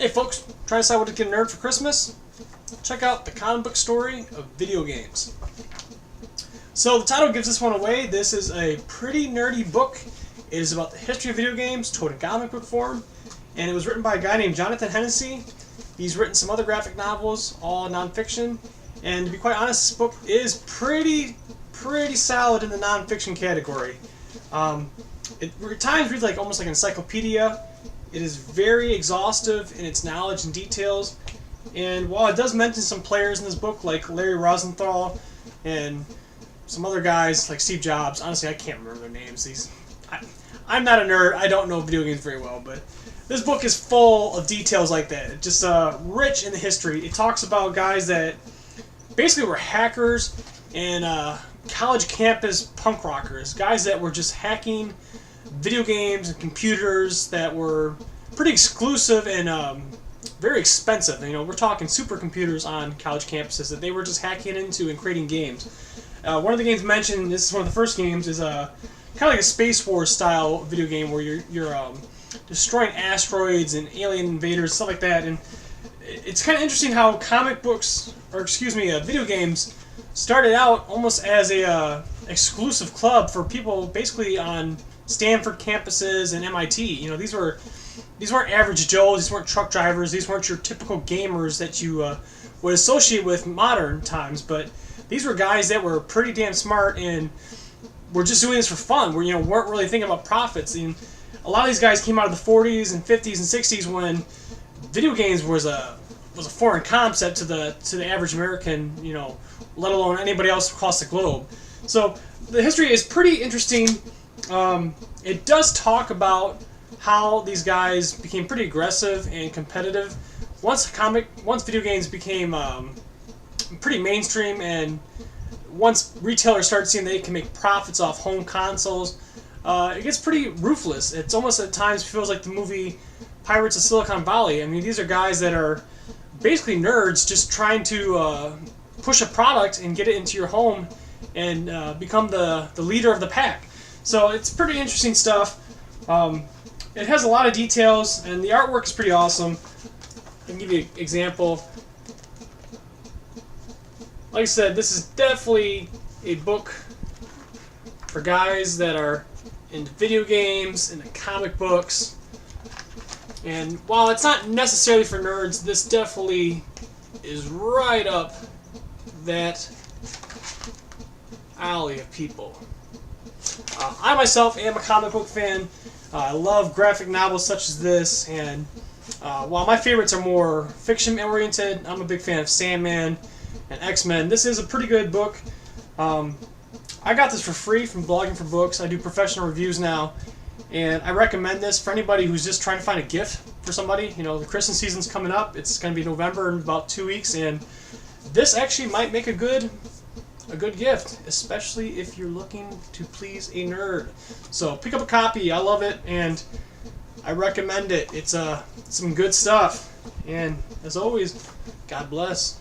Hey folks, trying to decide what to get a nerd for Christmas? Check out the comic book story of video games. So the title gives this one away. This is a pretty nerdy book. It is about the history of video games told in comic book form, and it was written by a guy named Jonathan Hennessy. He's written some other graphic novels, all nonfiction, and to be quite honest, this book is pretty solid in the nonfiction category. It at times reads like almost like an encyclopedia. It is very exhaustive in its knowledge and details, and while it does mention some players in this book like Larry Rosenthal and some other guys like Steve Jobs, honestly I can't remember their names. I'm not a nerd, I don't know video games very well, but this book is full of details like that. It's just rich in the history. It talks about guys that basically were hackers and college campus punk rockers, guys that were just hacking video games and computers that were pretty exclusive and very expensive. You know, we're talking supercomputers on college campuses that they were just hacking into and creating games. One of the games mentioned, this is one of the first games, is kind of like a Space Wars style video game where you're destroying asteroids and alien invaders, stuff like that. And it's kind of interesting how video games started out almost as a exclusive club for people basically on Stanford campuses and MIT. You know, these weren't average Joes, these weren't truck drivers, these weren't your typical gamers that you would associate with modern times, but these were guys that were pretty damn smart and were just doing this for fun, weren't really thinking about profits. And a lot of these guys came out of the 40s and 50s and 60s when video games was a foreign concept to the average American, let alone anybody else across the globe. So the history is pretty interesting. It does talk about how these guys became pretty aggressive and competitive once video games became pretty mainstream, and once retailers started seeing they can make profits off home consoles. It gets pretty ruthless. It's almost at times feels like the movie Pirates of Silicon Valley. I mean, these are guys that are basically nerds just trying to push a product and get it into your home and become the leader of the pack. So it's pretty interesting stuff. It has a lot of details, and the artwork is pretty awesome. I can give you an example. Like I said, this is definitely a book for guys that are into video games, into comic books. And while it's not necessarily for nerds, this definitely is right up that alley of people. I myself am a comic book fan. I love graphic novels such as this, and while my favorites are more fiction-oriented, I'm a big fan of Sandman and X-Men. This is a pretty good book. I got this for free from Blogging for Books. I do professional reviews now, and I recommend this for anybody who's just trying to find a gift for somebody. The Christmas season's coming up. It's going to be November in about 2 weeks, and this actually might make a good gift, especially if you're looking to please a nerd. So pick up a copy. I love it, and I recommend it. It's some good stuff. And as always, God bless.